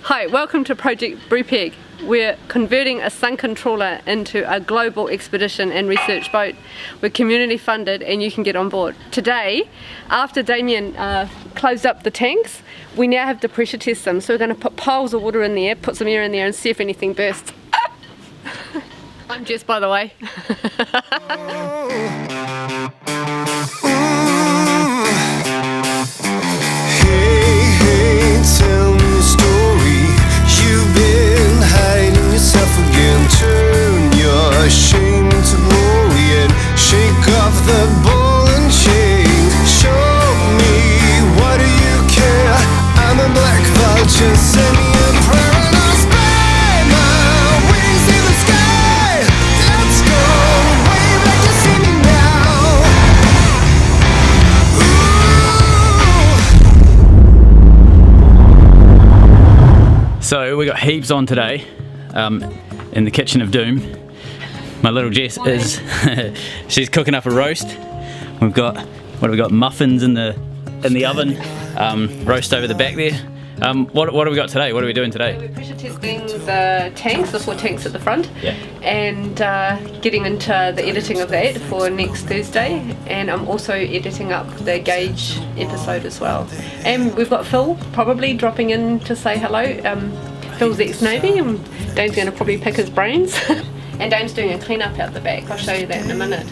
Hi, welcome to Project Brupeg. We're converting a sunken trawler into a global expedition and research boat. We're community funded and you can get on board. Today, after Damien closed up the tanks, we now have to pressure test them. So we're going to put piles of water in there, put some air in there and see if anything bursts. I'm Jess, by the way. Tell me a story. You've been hiding yourself again. Turn your shame to glory and shake off the ball and chain. Show me, what do you care? I'm a black vulture, send me a prayer and I'll spread my wings in the sky. Let's go, wave like you see me now. So we got heaps on today in the kitchen of doom. My little Jess is she's cooking up a roast. We've got what have we got? Muffins in the oven. Roast over the back there. What have we got today? What are we doing today? We're pressure testing the tanks, the 4 tanks at the front, Yeah. and getting into the editing of that for next Thursday. And I'm also editing up the gauge episode as well. And we've got Phil probably dropping in to say hello. Phil's ex-Navy, and Dane's going to probably pick his brains. And Dane's doing a clean up out the back. I'll show you that in a minute.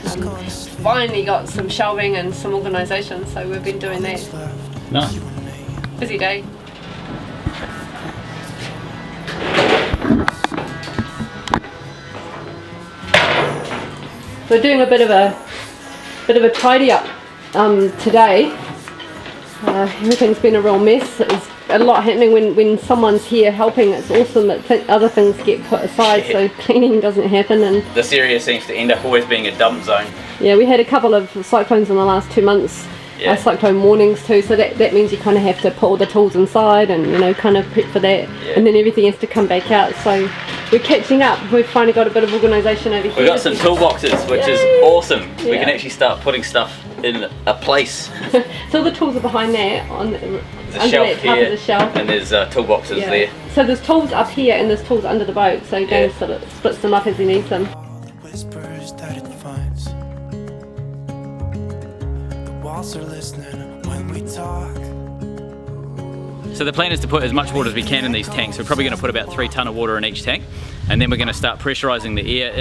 Finally got some shelving and some organisation, so we've been doing that. Nice. Busy day. We're doing a bit of a tidy up today. Everything's been a real mess. There's a lot happening when someone's here helping. It's awesome that other things get put aside, so cleaning doesn't happen. And This area seems to end up always being a dump zone. yeah, we had a couple of cyclones in the last 2 months. Yeah. Cyclone warnings too, so that means you kind of have to put all the tools inside and kind of prep for that, and then everything has to come back out. So we're catching up. We've finally got a bit of organisation over here. We've got some toolboxes, which is Yay! awesome. We Yeah. can actually start putting stuff in a place. So all the tools are behind there on There's a under shelf that top here, of the shelf. and there's toolboxes Yeah. there. So there's tools up here and there's tools under the boat. So Dan sort of splits them up as he needs them. Whispers that it finds. The walls are listening when we talk. So the plan is to put as much water as we can in these tanks. We're probably going to put about 3 tonne of water in each tank, and then we're going to start pressurising the air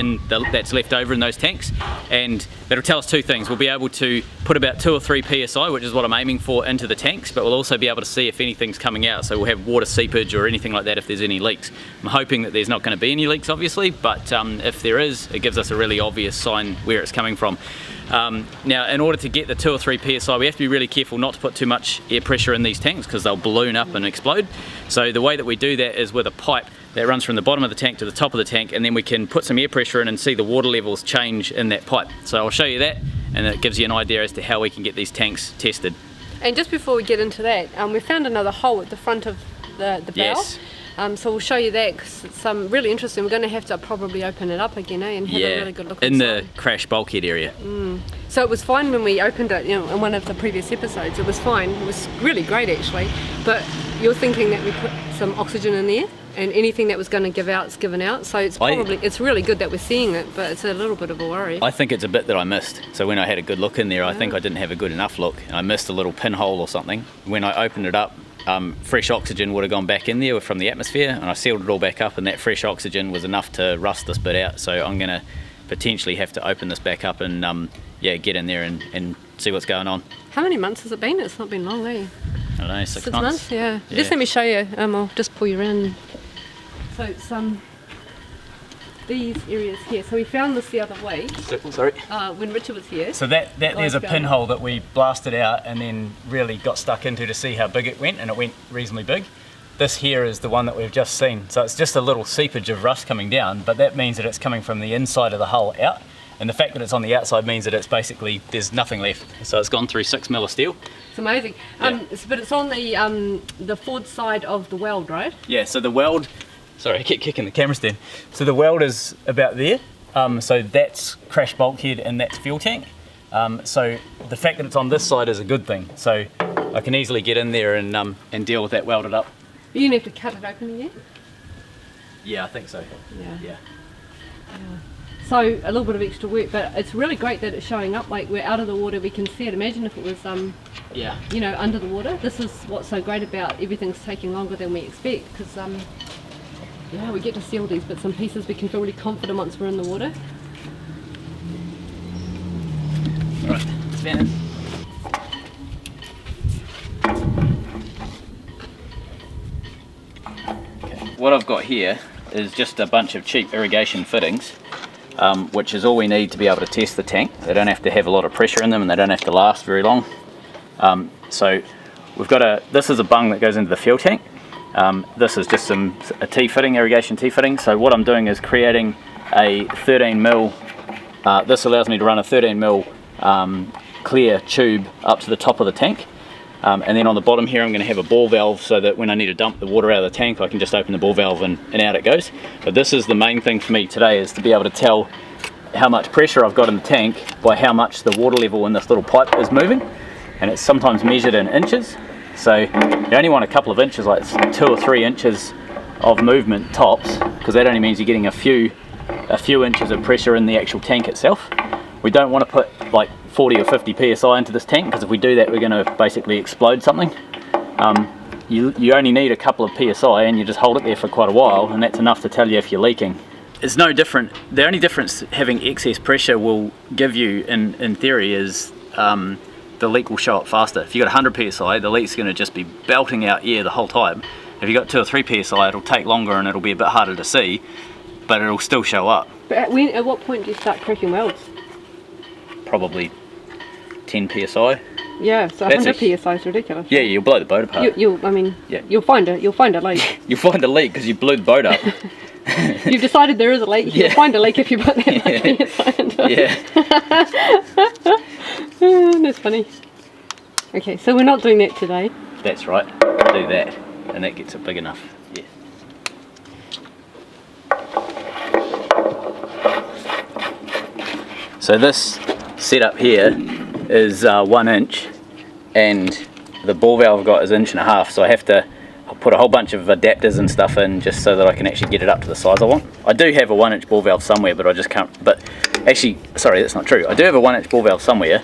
that's left over in those tanks, and that'll tell us 2 things. We'll be able to put about 2 or 3 psi, which is what I'm aiming for, into the tanks, but we'll also be able to see if anything's coming out, so we'll have water seepage or anything like that if there's any leaks. I'm hoping that there's not going to be any leaks, obviously, but if there is, it gives us a really obvious sign where it's coming from. Now, in order to get the 2 or 3 psi, we have to be really careful not to put too much air pressure in these tanks because they'll balloon up and explode. So the way that we do that is with a pipe that runs from the bottom of the tank to the top of the tank, and then we can put some air pressure in and see the water levels change in that pipe. So I'll show you that, and it gives you an idea as to how we can get these tanks tested. And just before we get into that, we found another hole at the front of the bow. Yes. So we'll show you that because it's really interesting. We're going to have to probably open it up again, and have a really good look in inside. the crash bulkhead area. So it was fine when we opened it, in one of the previous episodes. It was fine. It was really great actually. But you're thinking that we put some oxygen in there, and anything that was going to give out is given out. So it's it's really good that we're seeing it, but it's a little bit of a worry. I think it's a bit that I missed. So when I had a good look in there, I think I didn't have a good enough look. I missed a little pinhole or something. When I opened it up, fresh oxygen would have gone back in there from the atmosphere, and I sealed it all back up, and that fresh oxygen was enough to rust this bit out. So I'm going to potentially have to open this back up and get in there and see what's going on. How many months has it been? It's not been long, eh? I don't know, 6 6 months? months? Yeah. Just let me show you. I'll just pull you around. So it's these areas here. So we found this the other way. Sorry. When Richard was here. So that there's a pinhole that we blasted out and then really got stuck into to see how big it went, and it went reasonably big. This here is the one that we've just seen. So it's just a little seepage of rust coming down, but that means that it's coming from the inside of the hull out. And the fact that it's on the outside means that it's basically, there's nothing left. So it's gone through 6 mil of steel. It's amazing. But it's on the forward side of the weld, right? Yeah, so the weld, sorry, I keep kicking the camera stand. So the weld is about there. So that's crash bulkhead and that's fuel tank. So the fact that it's on this side is a good thing. So I can easily get in there and deal with that welded up. You're going to have to cut it open again? Yeah, I think so. Yeah. So a little bit of extra work, but it's really great that it's showing up. Like, we're out of the water, we can see it. Imagine if it was you know, under the water. This is what's so great about everything's taking longer than we expect, because yeah, we get to see all these bits and pieces. We can feel really confident once we're in the water. Right, spanners. What I've got here is just a bunch of cheap irrigation fittings, which is all we need to be able to test the tank. They don't have to have a lot of pressure in them, and they don't have to last very long. So we've got this is a bung that goes into the fuel tank. This is just a T-fitting, irrigation T-fitting. So what I'm doing is creating a 13mm, this allows me to run a 13mm clear tube up to the top of the tank. And then on the bottom here I'm going to have a ball valve, so that when I need to dump the water out of the tank I can just open the ball valve and out it goes. But this is the main thing for me today, is to be able to tell how much pressure I've got in the tank by how much the water level in this little pipe is moving. And it's sometimes measured in inches, so you only want a couple of inches, like 2 or 3 inches of movement tops, because that only means you're getting a few inches of pressure in the actual tank itself. We don't want to put like 40 or 50 psi into this tank, because if we do that we're going to basically explode something. You only need a couple of psi, and you just hold it there for quite a while, and that's enough to tell you if you're leaking. It's no different. The only difference having excess pressure will give you in theory is the leak will show up faster. If you've got 100 psi, the leak's going to just be belting out air the whole time. If you've got 2 or 3 psi, it'll take longer and it'll be a bit harder to see, but it'll still show up. But at what point do you start cracking welds? Probably 10 psi. Yeah, so 100 psi is ridiculous. Yeah, you'll blow the boat apart. You'll find a leak. You'll find a leak because you blew the boat up. You've decided there is a leak. You'll find a leak if you put that much psi into it. Yeah. That's funny. Okay, so we're not doing that today. That's right. Do that, and that gets it big enough. Yeah. So this setup here is 1 inch, and the ball valve I've got is 1.5 inches, so I have to put a whole bunch of adapters and stuff in just so that I can actually get it up to the size I want. I do have a 1 inch ball valve somewhere, but I just can't. But actually, sorry, that's not true. I do have a 1 inch ball valve somewhere.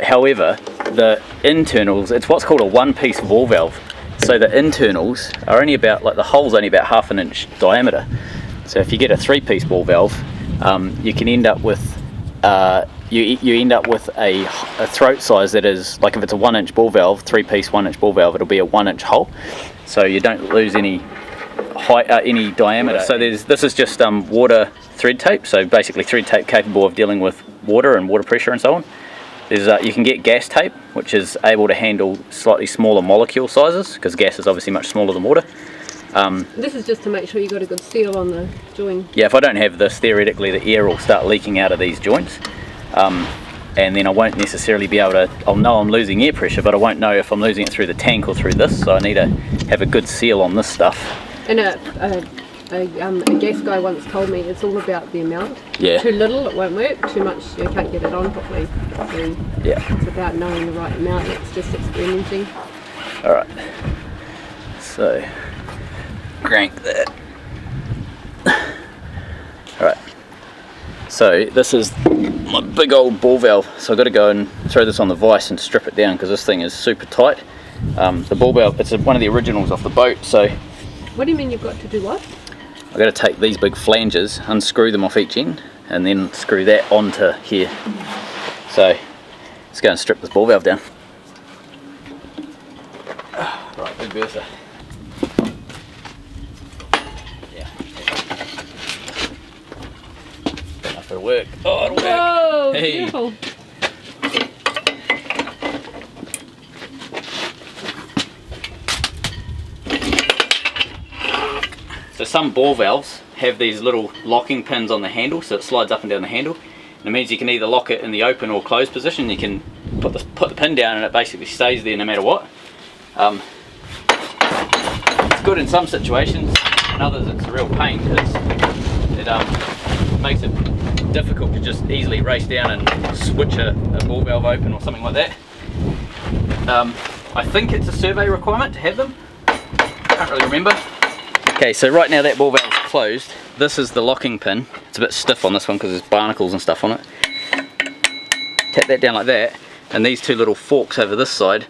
However, the internals, it's what's called a one-piece ball valve. So the internals are only about, like the hole's only about 1/2 inch diameter. So if you get a 3-piece ball valve, you can end up with you end up with a throat size that is, like if it's a 1 inch ball valve, 3-piece 1 inch ball valve, it'll be a 1 inch hole. So you don't lose any height, any diameter. So this is just water thread tape. So basically thread tape capable of dealing with water and water pressure and so on. You can get gas tape, which is able to handle slightly smaller molecule sizes, because gas is obviously much smaller than water. This is just to make sure you got a good seal on the joint. Yeah, if I don't have this, theoretically the air will start leaking out of these joints, and then I won't necessarily be able to. I'll know I'm losing air pressure, but I won't know if I'm losing it through the tank or through this. So I need to have a good seal on this stuff. And a gas guy once told me it's all about the amount. Yeah. Too little, it won't work. Too much, you can't get it on properly. So yeah. It's about knowing the right amount. It's just experimenting. All right. So crank that. All right. So this is my big old ball valve. So I've got to go and throw this on the vise and strip it down because this thing is super tight. The ball valve, it's one of the originals off the boat. So. What do you mean you've got to do what? I've got to take these big flanges, unscrew them off each end, and then screw that onto here. So let's go and strip this ball valve down. Right, big Bertha. Yeah. Enough for work. Oh, it'll work. Whoa, hey. Beautiful. So some ball valves have these little locking pins on the handle, so it slides up and down the handle. And it means you can either lock it in the open or closed position. You can put the pin down and it basically stays there no matter what. It's good in some situations, in others it's a real pain because it makes it difficult to just easily race down and switch a ball valve open or something like that. I think it's a survey requirement to have them. Can't really remember. Okay, so right now that ball valve's closed. This is the locking pin. It's a bit stiff on this one because there's barnacles and stuff on it. Tap that down like that, and these two little forks over this side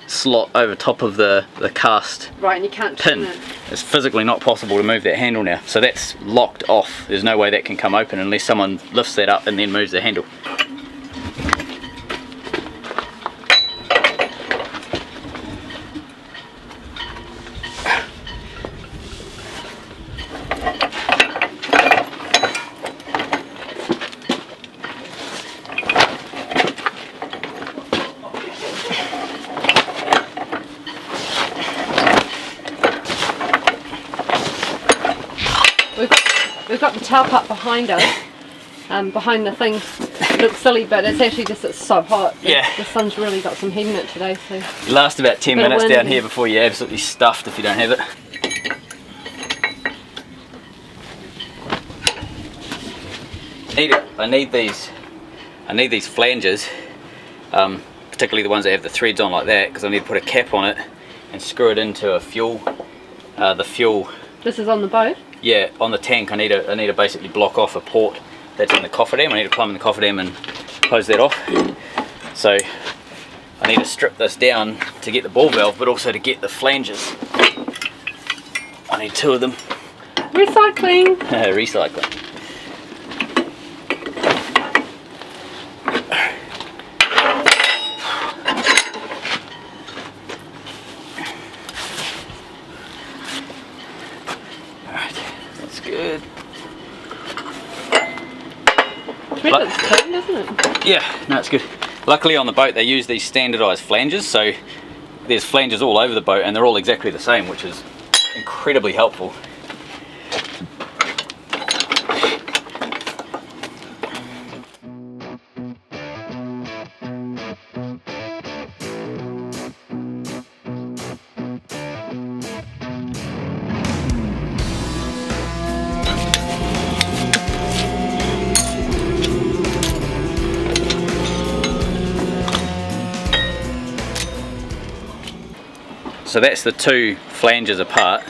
slot over top of the cast Right, and you can't pin. turn it. It's physically not possible to move that handle now, so that's locked off. There's no way that can come open unless someone lifts that up and then moves the handle. We've got the tail pipe behind us, behind the thing. It looks silly, but it's actually just, it's so hot. Yeah. The sun's really got some heat in it today, so. You last about 10 Bit of minutes wind. down here before you're absolutely stuffed if you don't have it. I need these flanges, particularly the ones that have the threads on like that, because I need to put a cap on it and screw it into a fuel, the fuel. This is on the boat? Yeah, on the tank. I need to basically block off a port that's in the cofferdam. I need to climb in the cofferdam and close that off. So I need to strip this down to get the ball valve, but also to get the flanges. I need two of them. Recycling! Recycling. Good. It's clean, isn't it? Yeah, no, it's good. Luckily on the boat they use these standardised flanges, so there's flanges all over the boat and they're all exactly the same, which is incredibly helpful. So that's the two flanges apart.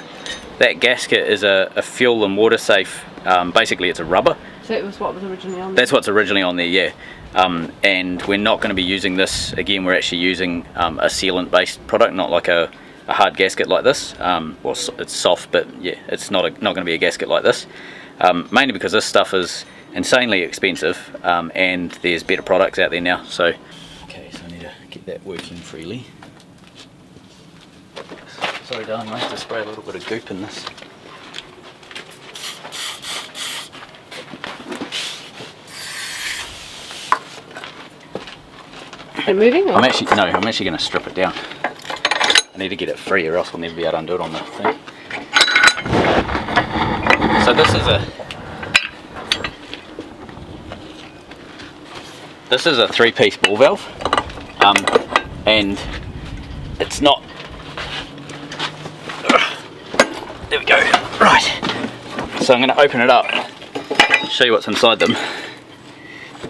That gasket is a fuel and water safe, basically it's a rubber. So it was what was originally on there? That's what's originally on there, yeah. And we're not going to be using this again. We're actually using a sealant based product, not like a hard gasket like this. Well, it's soft, but yeah, it's not going to be a gasket like this. Mainly because this stuff is insanely expensive, and there's better products out there now. So okay, so I need to get that working freely. Sorry darling, I have to spray a little bit of goop in this. Is it moving? Or? I'm actually going to strip it down. I need to get it free or else I'll never be able to undo it on the thing. So this is a 3-piece ball valve, and it's not. There we go. Right. So I'm going to open it up, show you what's inside them.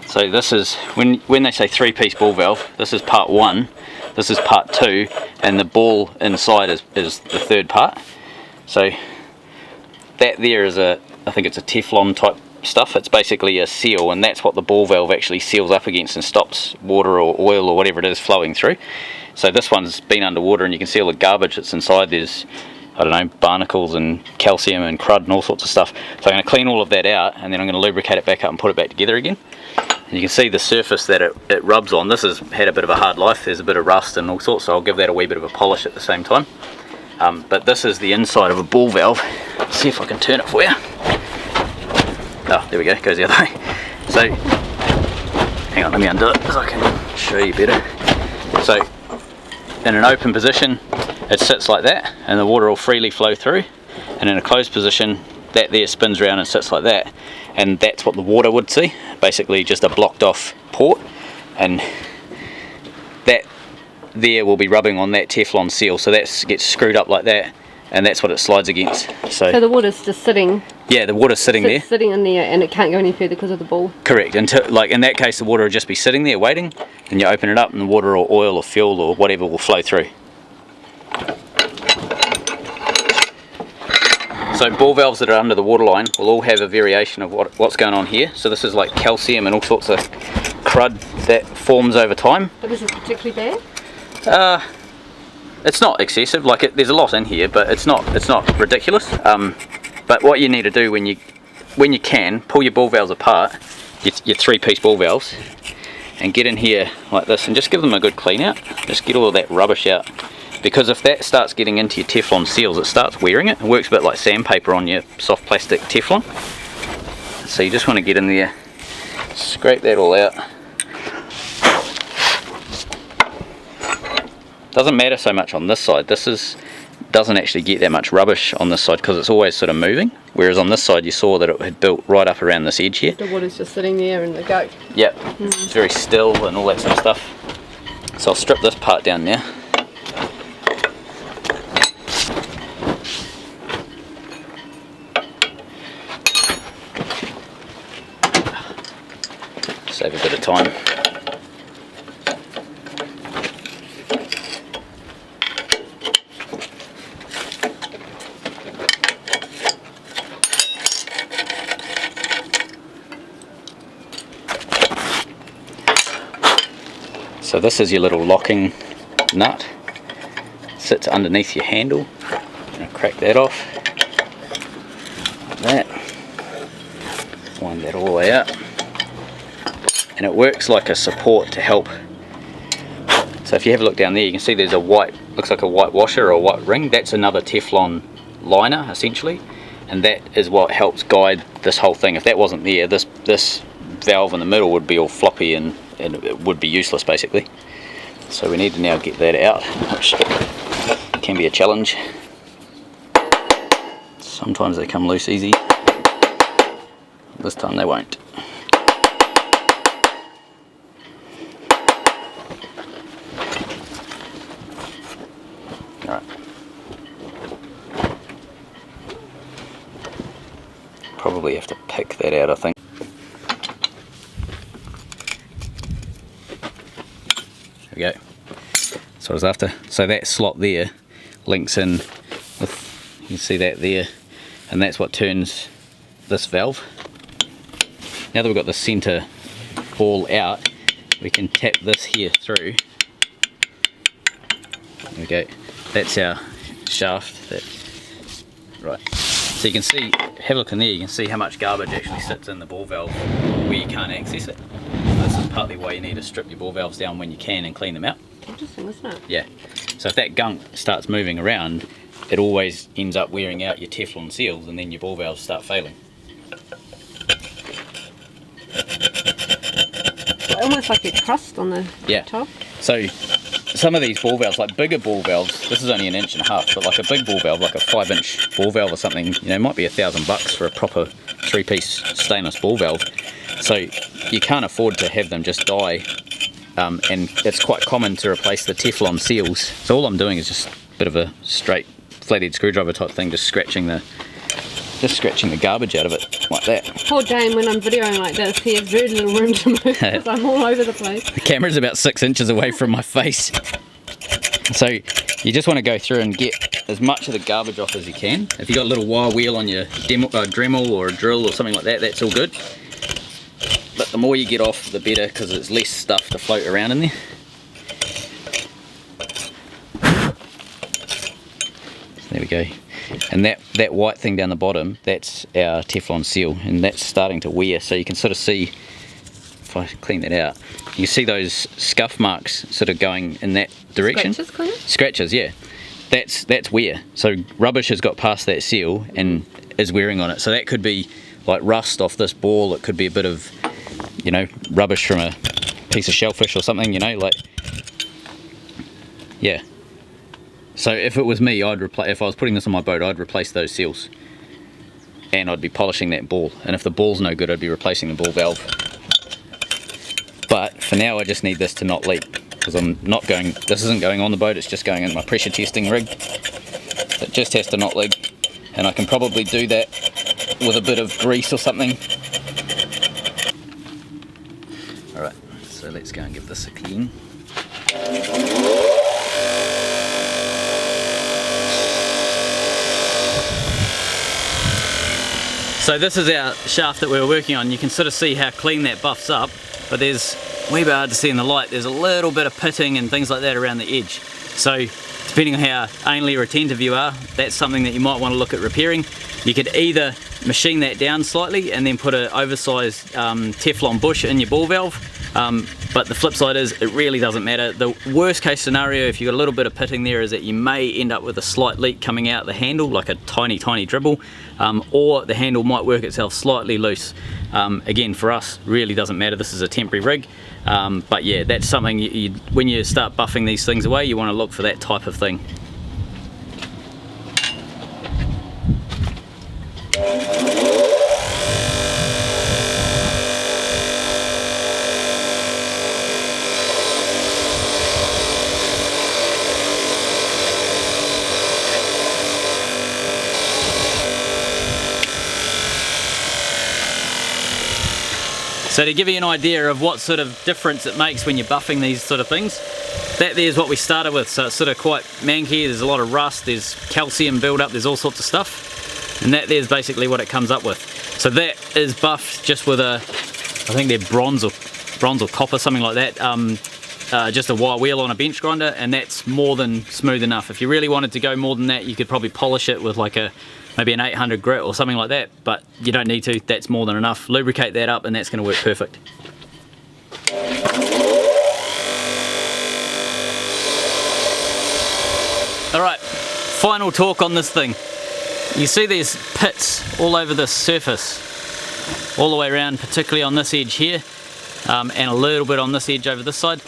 So this is, when they say 3-piece ball valve, this is part 1, this is part 2, and the ball inside is the third part. So that there is I think it's a Teflon type stuff. It's basically a seal, and that's what the ball valve actually seals up against and stops water or oil or whatever it is flowing through. So this one's been underwater and you can see all the garbage that's inside. There's, I don't know, barnacles and calcium and crud and all sorts of stuff. So I'm going to clean all of that out, and then I'm going to lubricate it back up and put it back together again. And you can see the surface that it rubs on. This has had a bit of a hard life. There's a bit of rust and all sorts, so I'll give that a wee bit of a polish at the same time. But this is the inside of a ball valve. Let's see if I can turn it for you. Oh, there we go, it goes the other way. So, hang on, let me undo it so I can show you better. So, in an open position, it sits like that, and the water will freely flow through. And in a closed position, that there spins around and sits like that. And that's what the water would see, basically just a blocked off port. And that there will be rubbing on that Teflon seal, so that gets screwed up like that, and that's what it slides against. So the water's just sitting. Yeah, the water's sitting there. Sitting in there, and it can't go any further because of the ball. Correct. Until, like in that case, the water will just be sitting there waiting, and you open it up, and the water or oil or fuel or whatever will flow through. So ball valves that are under the waterline will all have a variation of what's going on here. So this is like calcium and all sorts of crud that forms over time. But is it particularly bad? It's not excessive. Like there's a lot in here, but it's not ridiculous. But what you need to do when you can, pull your ball valves apart, your 3-piece ball valves, and get in here like this and just give them a good clean out. Just get all of that rubbish out. Because if that starts getting into your Teflon seals, it starts wearing it. It works a bit like sandpaper on your soft plastic Teflon. So you just want to get in there, scrape that all out. Doesn't matter so much on this side. Doesn't actually get that much rubbish on this side because it's always sort of moving. Whereas on this side you saw that it had built right up around this edge here. The water's just sitting there in the goat. Yep, It's very still and all that sort of stuff. So I'll strip this part down now. Save a bit of time. So this is your little locking nut. Sits underneath your handle. I'm going to crack that off. Like that. Wind that all the way out. And it works like a support to help. So if you have a look down there, you can see there's a white, looks like a white washer or a white ring. That's another Teflon liner essentially, and that is what helps guide this whole thing. If that wasn't there, this valve in the middle would be all floppy and it would be useless basically. So we need to now get that out, which can be a challenge. Sometimes they come loose easy. This time they won't. Alright. Probably have to pick that out, I think. There we go. That's what I was after. So that slot there links in with, you can see that there, and that's what turns this valve. Now that we've got the center ball out, we can tap this here through. There we go. That's our shaft. Right. So you can see, have a look in there, you can see how much garbage actually sits in the ball valve where you can't access it. This is partly why you need to strip your ball valves down when you can and clean them out. Interesting, isn't it? Yeah. So if that gunk starts moving around, it always ends up wearing out your Teflon seals and then your ball valves start failing. Almost like a crust on the top. So some of these ball valves, like bigger ball valves, this is only 1.5 inches, but like a big ball valve, like a 5-inch ball valve or something, you know, might be $1,000 for a proper 3-piece stainless ball valve. So you can't afford to have them just die, and it's quite common to replace the Teflon seals. So all I'm doing is just a bit of a straight flathead screwdriver type thing, just scratching the garbage out of it like that. Poor Dane, when I'm videoing like this, he has very little room to move because I'm all over the place. The camera's about 6 inches away from my face. So you just want to go through and get as much of the garbage off as you can. If you've got a little wire wheel on your Dremel or a drill or something like that, that's all good. But the more you get off, the better, because there's less stuff to float around in there. There we go. And that white thing down the bottom, that's our Teflon seal, and that's starting to wear. So you can sort of see, if I clean that out, you can see those scuff marks sort of going in that direction. Scratches, kind of? Scratches, yeah. That's wear. So rubbish has got past that seal and is wearing on it. So that could be like rust off this ball. It could be a bit of, you know, rubbish from a piece of shellfish or something, you know, like, yeah. So if it was me, if I was putting this on my boat, I'd replace those seals. And I'd be polishing that ball. And if the ball's no good, I'd be replacing the ball valve. But for now, I just need this to not leak. Because this isn't going on the boat, it's just going in my pressure testing rig. It just has to not leak. And I can probably do that with a bit of grease or something. Alright, so let's go and give this a clean. So this is our shaft that we were working on. You can sort of see how clean that buffs up, but there's a wee bit hard to see in the light. There's a little bit of pitting and things like that around the edge. So depending on how anally retentive you are, that's something that you might want to look at repairing. You could either machine that down slightly and then put an oversized Teflon bush in your ball valve. But the flip side is it really doesn't matter. The worst case scenario, if you've got a little bit of pitting there, is that you may end up with a slight leak coming out the handle, like a tiny dribble, or the handle might work itself slightly loose. Again, for us, really doesn't matter. This is a temporary rig. But yeah, that's something when you start buffing these things away, you want to look for that type of thing. So to give you an idea of what sort of difference it makes when you're buffing these sort of things, that there's what we started with. So it's sort of quite manky, there's a lot of rust, there's calcium build-up, there's all sorts of stuff. And that there's basically what it comes up with. So that is buffed just with a, I think they're bronze or copper, something like that. Just a wire wheel on a bench grinder, and that's more than smooth enough. If you really wanted to go more than that, you could probably polish it with like maybe an 800 grit or something like that, but you don't need to. That's more than enough. Lubricate that up and that's going to work perfect. Alright, final talk on this thing. You see there's pits all over this surface, all the way around, particularly on this edge here, and a little bit on this edge over this side.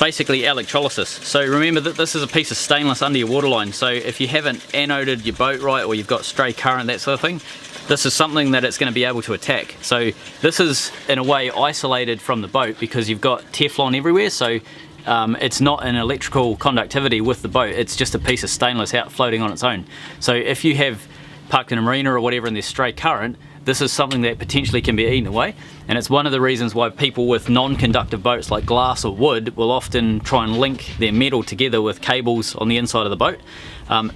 Basically electrolysis. So remember that this is a piece of stainless under your waterline, so if you haven't anoded your boat right, or you've got stray current, that sort of thing, this is something that it's going to be able to attack. So this is in a way isolated from the boat because you've got Teflon everywhere, so it's not an electrical conductivity with the boat, it's just a piece of stainless out floating on its own. So if you have parked in a marina or whatever and there's stray current, this is something that potentially can be eaten away, and it's one of the reasons why people with non-conductive boats like glass or wood will often try and link their metal together with cables on the inside of the boat.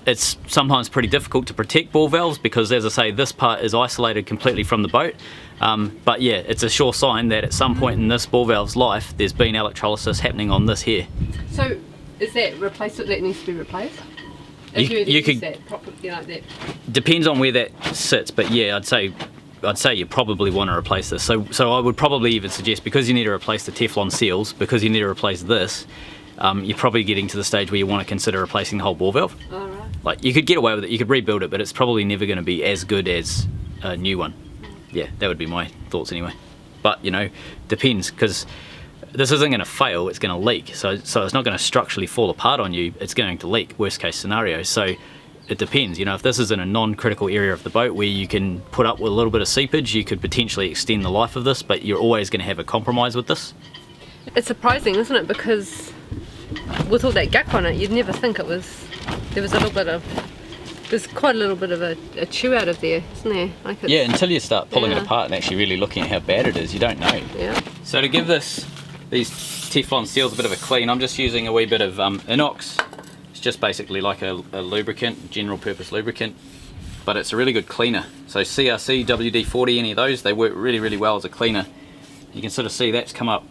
It's sometimes pretty difficult to protect ball valves because, as I say, this part is isolated completely from the boat. But yeah, it's a sure sign that at some point in this ball valve's life there's been electrolysis happening on this here. So is that replacement that needs to be replaced? You could that properly like that. Depends on where that sits, but yeah, I'd say you probably want to replace this. So I would probably even suggest, because you need to replace the Teflon seals, because you need to replace this, you're probably getting to the stage where you want to consider replacing the whole ball valve. All right. Like, you could get away with it, you could rebuild it, but it's probably never going to be as good as a new one. Yeah, that would be my thoughts anyway. But you know, depends, because this isn't going to fail, it's going to leak. So it's not going to structurally fall apart on you, it's going to leak, worst case scenario. So it depends, you know, if this is in a non-critical area of the boat where you can put up with a little bit of seepage, you could potentially extend the life of this, but you're always going to have a compromise with this. It's surprising, isn't it, because with all that gunk on it, you'd never think there was a little bit of, there's quite a little bit of a chew out of there, isn't there? Like yeah, until you start pulling it apart and actually really looking at how bad it is, you don't know. Yeah. So to give these Teflon seals a bit of a clean, I'm just using a wee bit of inox. It's just basically like a lubricant, general purpose lubricant, but it's a really good cleaner. So CRC, WD-40, any of those, they work really, really well as a cleaner. You can sort of see that's come up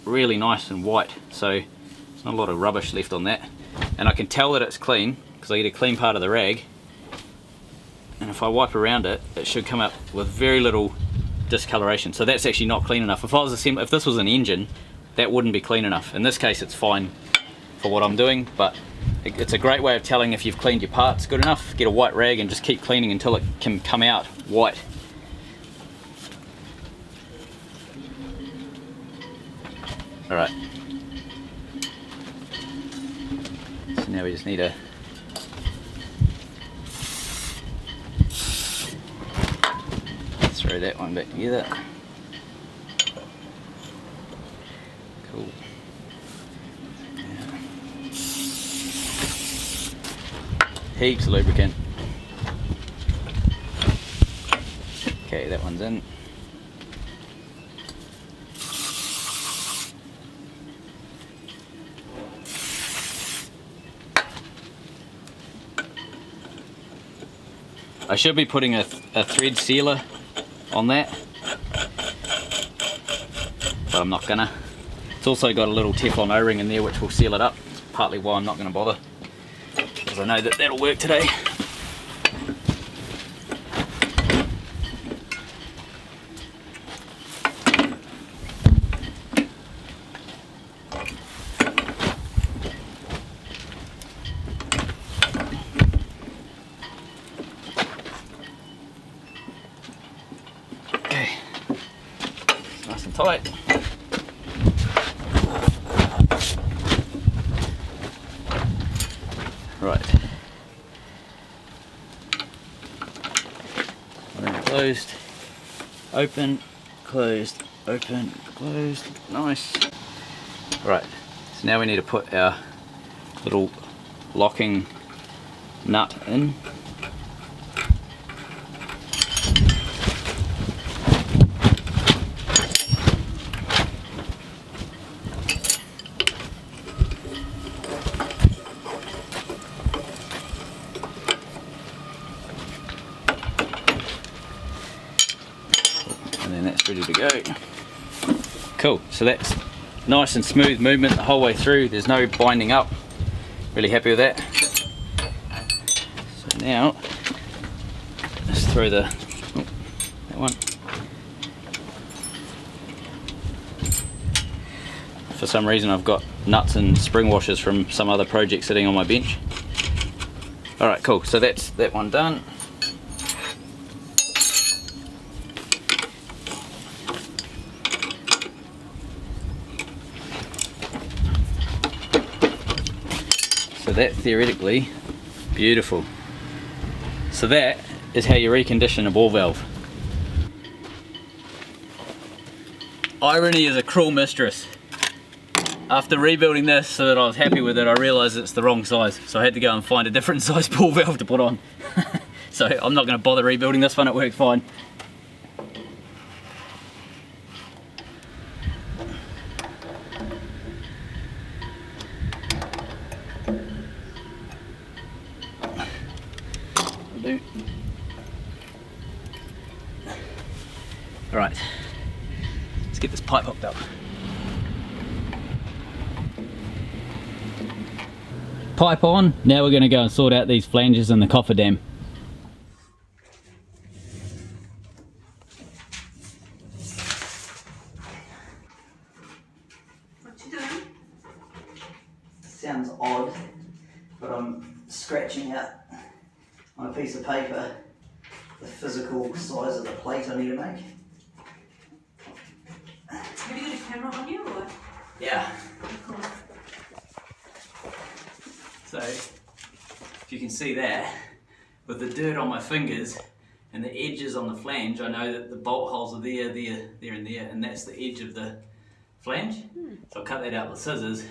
really nice and white, so there's not a lot of rubbish left on that. And I can tell that it's clean because I get a clean part of the rag, and if I wipe around it, it should come up with very little discoloration. So that's actually not clean enough. If this was an engine, that wouldn't be clean enough. In this case, it's fine for what I'm doing, but it's a great way of telling if you've cleaned your parts good enough. Get a white rag and just keep cleaning until it can come out white. Alright. So now we just need to throw that one back together. Cool. Heaps of lubricant. Okay, that one's in. I should be putting a thread sealer on that, but I'm not gonna. It's also got a little Teflon O-ring in there which will seal it up. It's partly why I'm not gonna bother, because I know that that'll work today. Nice and tight. Right. Closed, open, closed, open, closed. Nice. Right. So now we need to put our little locking nut in. And then that's ready to go. Cool, so that's nice and smooth movement the whole way through. There's no binding up. Really happy with that. So now, let's throw that one. For some reason I've got nuts and spring washers from some other project sitting on my bench. Alright, cool, so that's that one done. So that theoretically, beautiful. So that is how you recondition a ball valve. Irony is a cruel mistress. After rebuilding this so that I was happy with it, I realised it's the wrong size. So I had to go and find a different size ball valve to put on. So I'm not going to bother rebuilding this one, it worked fine. Alright, let's get this pipe hooked up. Pipe on, now we're going to go and sort out these flanges and the cofferdam. What you doing? Sounds odd, but I'm scratching out on a piece of paper the physical size of the plate I need to make. Have you got a camera on you or? Yeah. Cool. So, if you can see that, with the dirt on my fingers and the edges on the flange, I know that the bolt holes are there, and that's the edge of the flange. So I'll cut that out with scissors,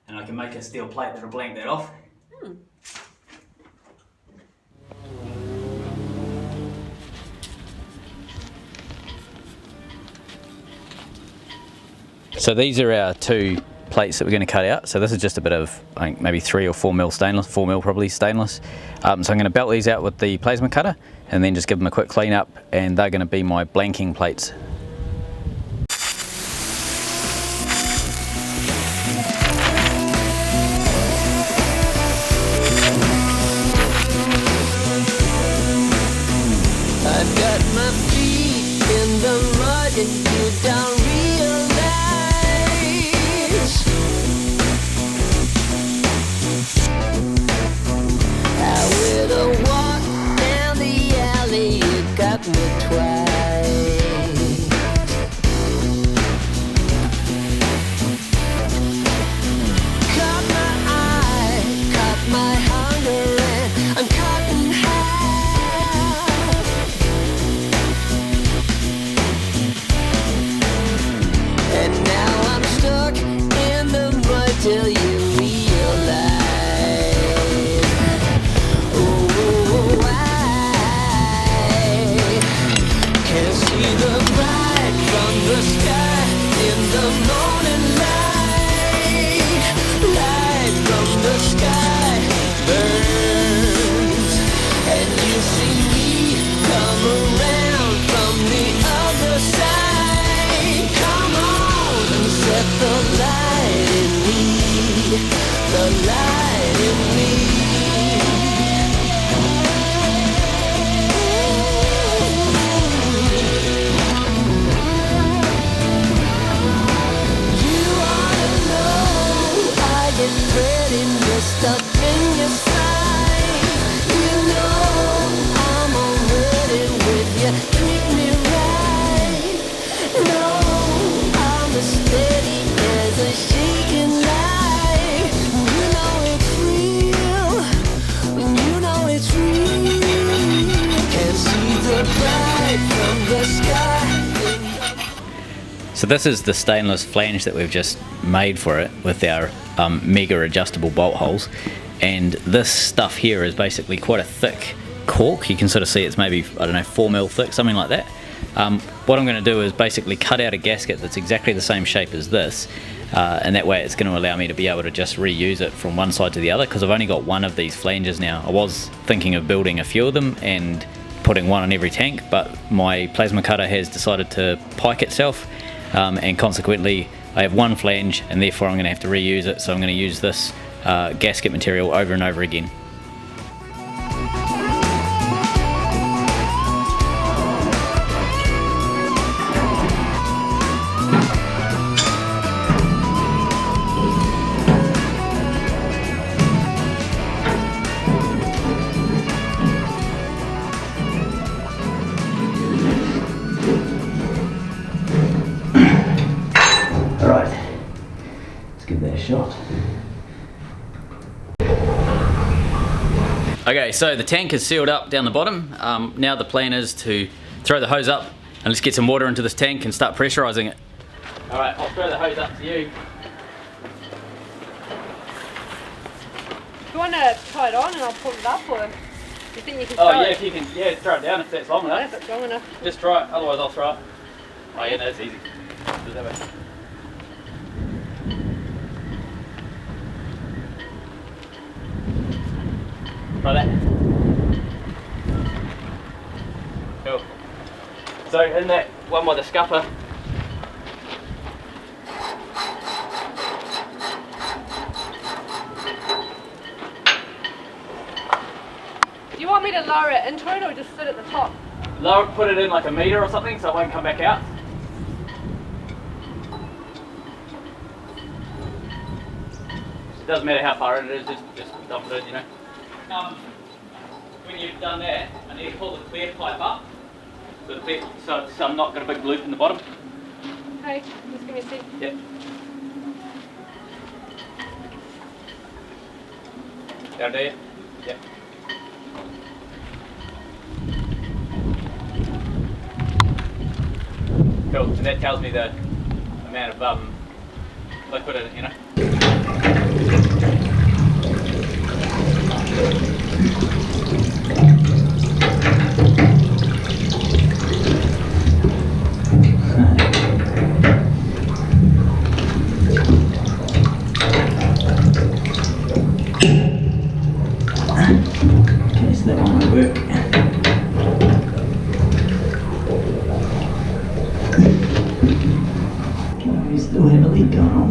and I can make a steel plate that'll blank that off. So these are our two plates that we're going to cut out. So this is just a bit of, I think, maybe 3 or 4 mil stainless, 4 mil probably stainless. So I'm going to belt these out with the plasma cutter and then just give them a quick clean up, and they're going to be my blanking plates. I've got my feet in the mud and you don't realize how with a walk down the alley you got me twice. Caught my eye, caught my hunger, and I'm caught in half. And now I'm stuck in the mud till you realize. Oh, you treat me right. No, I'm as steady as a shaking light. You know it's real, you know it's real. Can't see the bright from the sky. So this is the stainless flange that we've just made for it with our mega adjustable bolt holes, and this stuff here is basically quite a thick cork. You can sort of see it's maybe, I don't know, 4mm thick, something like that. What I'm going to do is basically cut out a gasket that's exactly the same shape as this, and that way it's going to allow me to be able to just reuse it from one side to the other, because I've only got one of these flanges now. I was thinking of building a few of them and putting one on every tank, but my plasma cutter has decided to pike itself, and consequently I have one flange, and therefore I'm going to have to reuse it, so I'm going to use this gasket material over and over again. Alright, let's give that a shot. Okay, so the tank is sealed up down the bottom. Now the plan is to throw the hose up and let's get some water into this tank and start pressurizing it. Alright, I'll throw the hose up to you. Do you want to try it on and I'll pull it up, or do you think you can Oh throw yeah, it? if you can, yeah, throw it down if that's long enough. If it's long enough. Just try it, otherwise I'll throw it. Oh yeah, that's easy. Do it that way. Try that. Cool. So in that one with the scupper, Do you want me to lower it into it or just sit at the top? lower, put it in like a meter or something so it won't come back out. It doesn't matter how far it is, just dump it in, you know. When you've done that, I need to pull the clear pipe up so I'm not got a big loop in the bottom. Okay, just give me a sec. Yep. Down there? Yep. Cool, and that tells me the amount of liquid in it, you know. Okay, so that one will work. Okay, we still have a leak going on.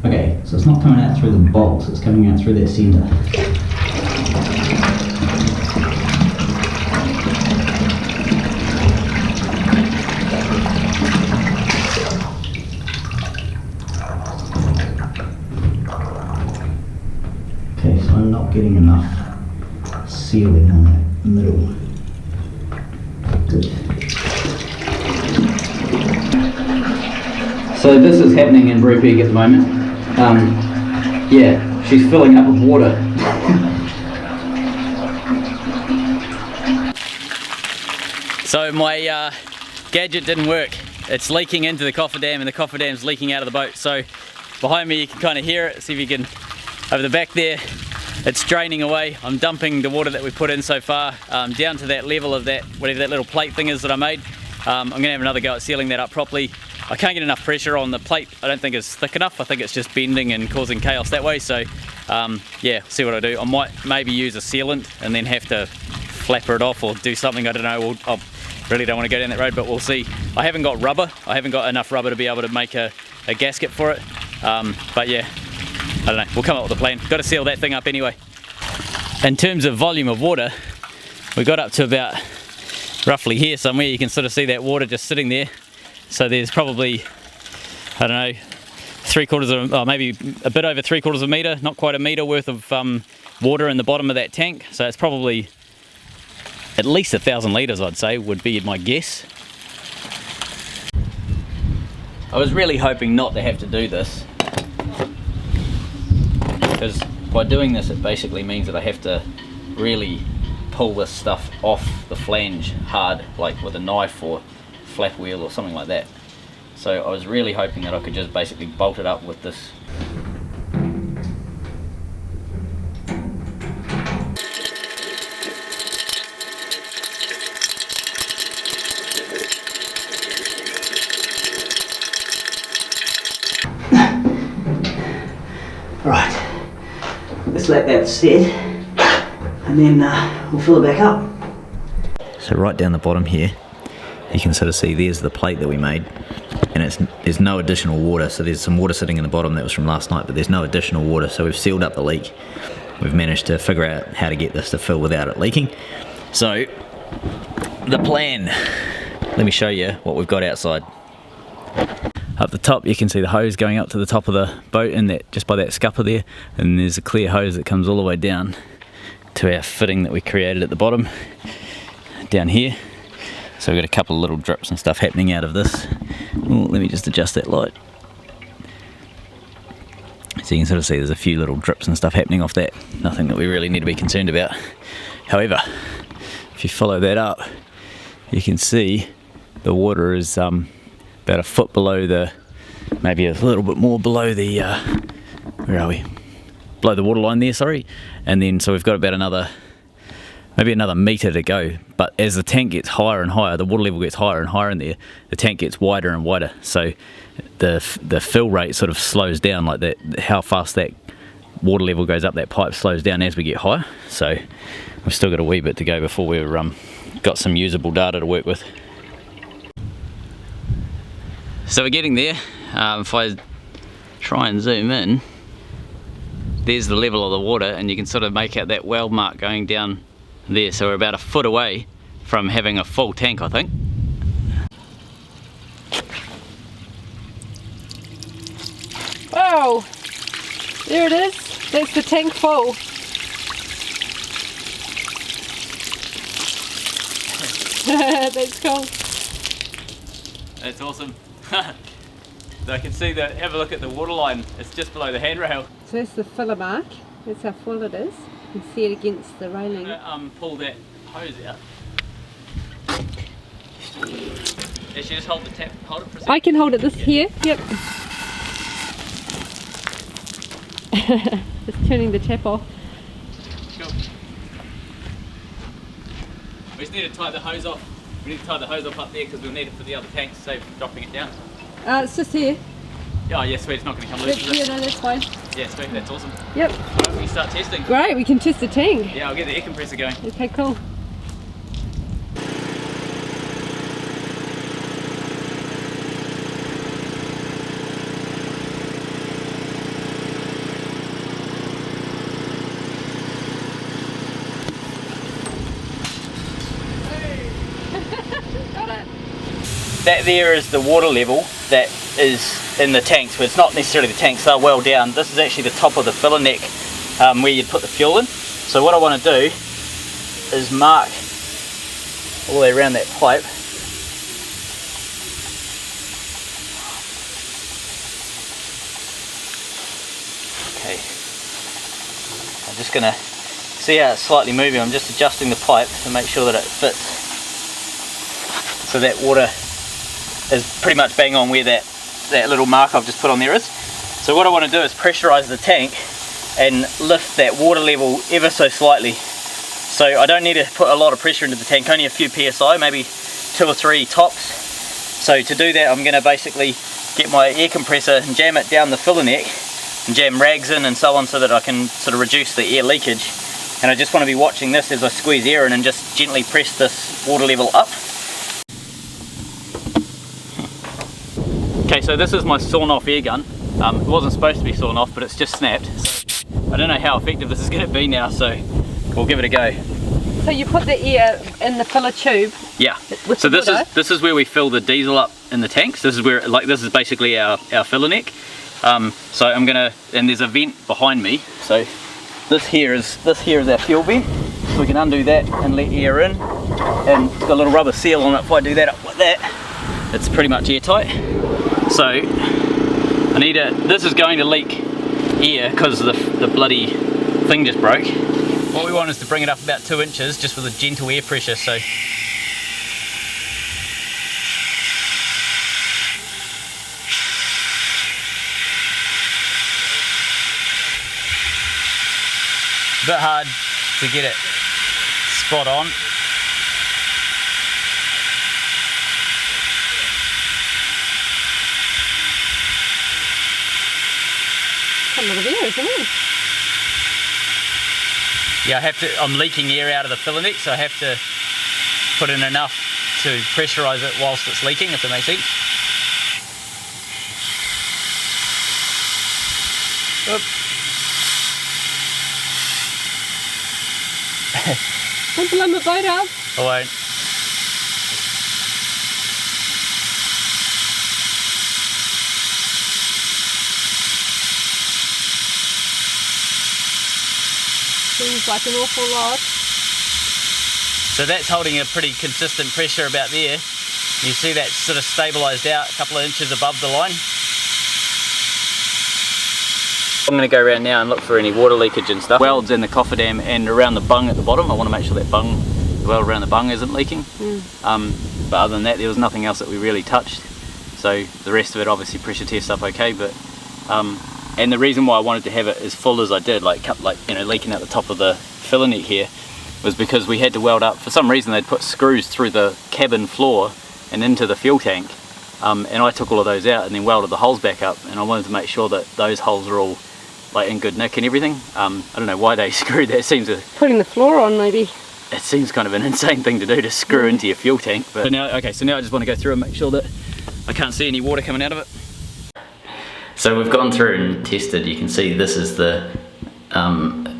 Okay, so it's not coming out through the bolts, it's coming out through that centre. Okay, so I'm not getting enough sealing on that middle. Good. So this is happening in Brupeg at the moment. Yeah, she's filling up with water. So my gadget didn't work. it's leaking into the cofferdam, and the cofferdam's leaking out of the boat. So behind me you can kind of hear it. See if you can, over the back there, it's draining away. I'm dumping the water that we put in so far down to that level of that, whatever that little plate thing is that I made. I'm going to have another go at sealing that up properly. I can't get enough pressure on the plate. I don't think it's thick enough. I think it's just bending and causing chaos that way. So yeah, see what I do. I might maybe use a sealant and then have to flapper it off or do something. I don't know. I really don't want to go down that road, but we'll see. I haven't got rubber. I haven't got enough rubber to be able to make a gasket for it. But yeah, I don't know. We'll come up with a plan. Got to seal that thing up anyway. In terms of volume of water, we got up to about roughly here somewhere. You can sort of see that water just sitting there. So there's probably, I don't know, maybe a bit over 3/4 of a metre, not quite a metre worth of water in the bottom of that tank. So it's probably at least 1,000 litres, I'd say, would be my guess. I was really hoping not to have to do this, because by doing this it basically means that I have to really pull this stuff off the flange hard, like with a knife or flat wheel or something like that. So I was really hoping that I could just basically bolt it up with this. Right, let's let that set and then we'll fill it back up. So right down the bottom here, you can sort of see there's the plate that we made, and there's no additional water. So there's some water sitting in the bottom that was from last night, but there's no additional water. So we've sealed up the leak. We've managed to figure out how to get this to fill without it leaking. So the plan, let me show you what we've got outside. Up the top you can see the hose going up to the top of the boat, and that just by that scupper there, and there's a clear hose that comes all the way down to our fitting that we created at the bottom down here. So we've got a couple of little drips and stuff happening out of this. Ooh, let me just adjust that light. So you can sort of see there's a few little drips and stuff happening off that. Nothing that we really need to be concerned about. However, if you follow that up, you can see the water is about a foot below the, maybe a little bit more below the, where are we? Below the water line there, sorry. And then, so we've got about maybe another metre to go. But as the tank gets higher and higher, the water level gets higher and higher in there, the tank gets wider and wider. So the fill rate sort of slows down, like that. How fast that water level goes up that pipe slows down as we get higher. So we've still got a wee bit to go before we've got some usable data to work with. So we're getting there. If I try and zoom in, there's the level of the water, and you can sort of make out that weld mark going down there. So we're about a foot away from having a full tank, I think. Wow, there it is. That's the tank full. That's cool. That's awesome. So I can see that, have a look at the water line, it's just below the handrail. So that's the filler mark. That's how full it is. You can see it against the railing. I'm gonna pull that hose out. Actually, just hold the tap, hold it for a second. I can hold it here. Yep. Just turning the tap off. Cool. We just need to tie the hose off. We need to tie the hose off up there because we'll need it for the other tanks, save dropping it down. It's just here. Oh yeah, sweet, it's not going to come loose, is it? Yeah, no, that's fine. Yeah, sweet, that's awesome. Yep. Alright, we can start testing. Great, we can test the tank. Yeah, I'll get the air compressor going. Okay, cool. That there is the water level that is in the tanks, but it's not necessarily the tanks, they're well down. This is actually the top of the filler neck where you'd put the fuel in. So what I want to do is mark all the way around that pipe. Okay, I'm just going to see how it's slightly moving. I'm just adjusting the pipe to make sure that it fits, so that water is pretty much bang on where that little mark I've just put on there is. So what I want to do is pressurise the tank and lift that water level ever so slightly. So I don't need to put a lot of pressure into the tank, only a few psi, maybe 2 or 3 tops. So to do that I'm going to basically get my air compressor and jam it down the filler neck and jam rags in and so on, so that I can sort of reduce the air leakage. And I just want to be watching this as I squeeze air in and just gently press this water level up. Okay, so this is my sawn off air gun. It wasn't supposed to be sawn off, but it's just snapped. So I don't know how effective this is going to be now, so we'll give it a go. So you put the air in the filler tube. Yeah. With So the water. this is where we fill the diesel up in the tanks. This is where, like, this is basically our filler neck. So I'm gonna, and there's a vent behind me. So this here is our fuel vent. So we can undo that and let air in, and it's got a little rubber seal on it. If I do that up like that, it's pretty much airtight. So I need this is going to leak air because the bloody thing just broke. What we want is to bring it up about 2 inches just with a gentle air pressure. So a bit hard to get it spot on. A lot of air, isn't it? Yeah, I'm leaking air out of the filler neck, so I have to put in enough to pressurise it whilst it's leaking, if that makes sense. Oop. Don't blow my boat up. I won't. Seems like an awful lot. So that's holding a pretty consistent pressure about there. You see that sort of stabilised out a couple of inches above the line. I'm going to go around now and look for any water leakage and stuff. Welds in the cofferdam and around the bung at the bottom. I want to make sure that the weld around the bung isn't leaking. But other than that, there was nothing else that we really touched. So the rest of it obviously pressure tests up okay. But and the reason why I wanted to have it as full as I did, like you know, leaking out the top of the filler neck here, was because we had to weld up. For some reason, they'd put screws through the cabin floor and into the fuel tank. And I took all of those out and then welded the holes back up. And I wanted to make sure that those holes are all like in good nick and everything. I don't know why they screwed that. Seems Putting the floor on, maybe. It seems kind of an insane thing to do, to screw into your fuel tank. But so now I just want to go through and make sure that I can't see any water coming out of it. So we've gone through and tested. You can see this is the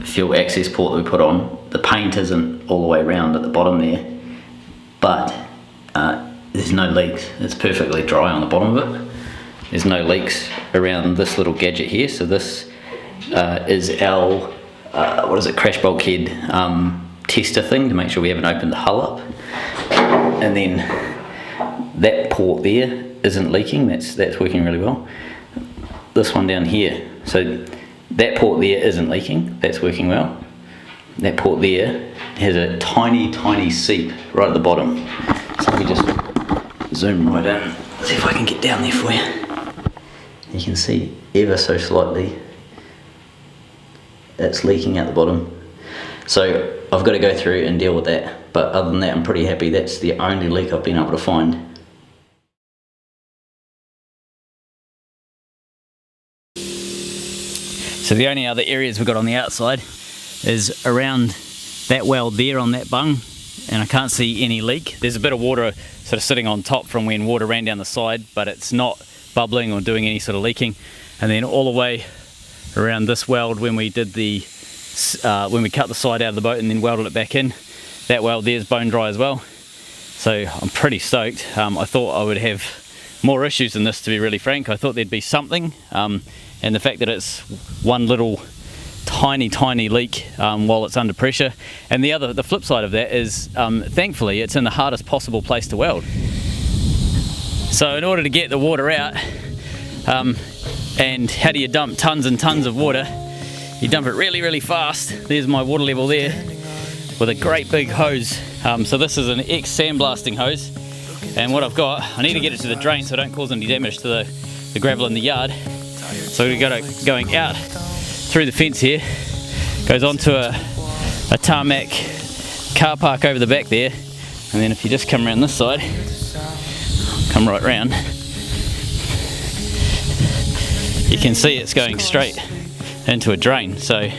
fuel access port that we put on. The paint isn't all the way around at the bottom there, but there's no leaks. It's perfectly dry on the bottom of it. There's no leaks around this little gadget here. So this is our crash bulkhead tester thing to make sure we haven't opened the hull up. And then that port there isn't leaking. That's working really well. This one down here, so that port there isn't leaking. That's working well. That port there has a tiny seep right at the bottom. So let me just zoom right in. See if I can get down there for you. You can see ever so slightly it's leaking out the bottom. So I've got to go through and deal with that. But other than that, I'm pretty happy. That's the only leak I've been able to find. So the only other areas we've got on the outside is around that weld there on that bung, and I can't see any leak. There's a bit of water sort of sitting on top from when water ran down the side, but it's not bubbling or doing any sort of leaking. And then all the way around this weld, when we did the when we cut the side out of the boat and then welded it back in, that weld there is bone dry as well. So I'm pretty stoked. I thought I would have more issues than this, to be really frank. I thought there'd be something. And the fact that it's one little tiny leak while it's under pressure. And the flip side of that is, thankfully, it's in the hardest possible place to weld. So in order to get the water out, and how do you dump tons and tons of water? You dump it really fast. There's my water level there with a great big hose. So this is an ex-sandblasting hose, And what I've got, I need to get it to the drain so I don't cause any damage to the gravel in the yard. So we've got it going out through the fence here, goes onto a tarmac car park over the back there, and then if you just come around this side, come right round, you can see it's going straight into a drain. So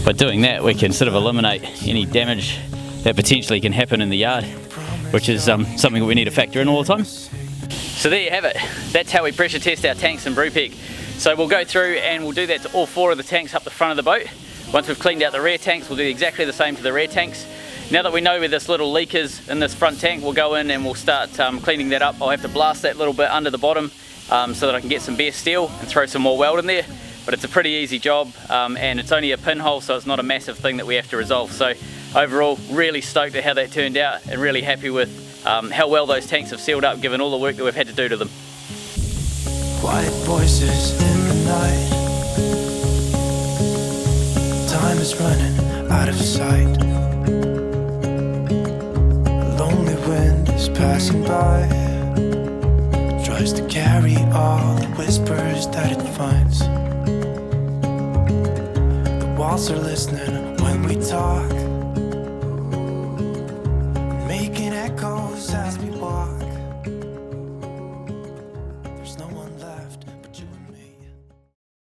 by doing that we can sort of eliminate any damage that potentially can happen in the yard, which is something we need to factor in all the time. So there you have it. That's how we pressure test our tanks in Brupeg. So we'll go through and we'll do that to all 4 of the tanks up the front of the boat. Once we've cleaned out the rear tanks, we'll do exactly the same to the rear tanks. Now that we know where this little leak is in this front tank, we'll go in and we'll start cleaning that up. I'll have to blast that little bit under the bottom so that I can get some bare steel and throw some more weld in there. But it's a pretty easy job, and it's only a pinhole, so it's not a massive thing that we have to resolve. So overall, really stoked at how that turned out and really happy with how well those tanks have sealed up given all the work that we've had to do to them. Quiet voices in the night. Time is running out of sight. A lonely wind is passing by. Tries to carry all the whispers that it finds. The walls are listening when we talk.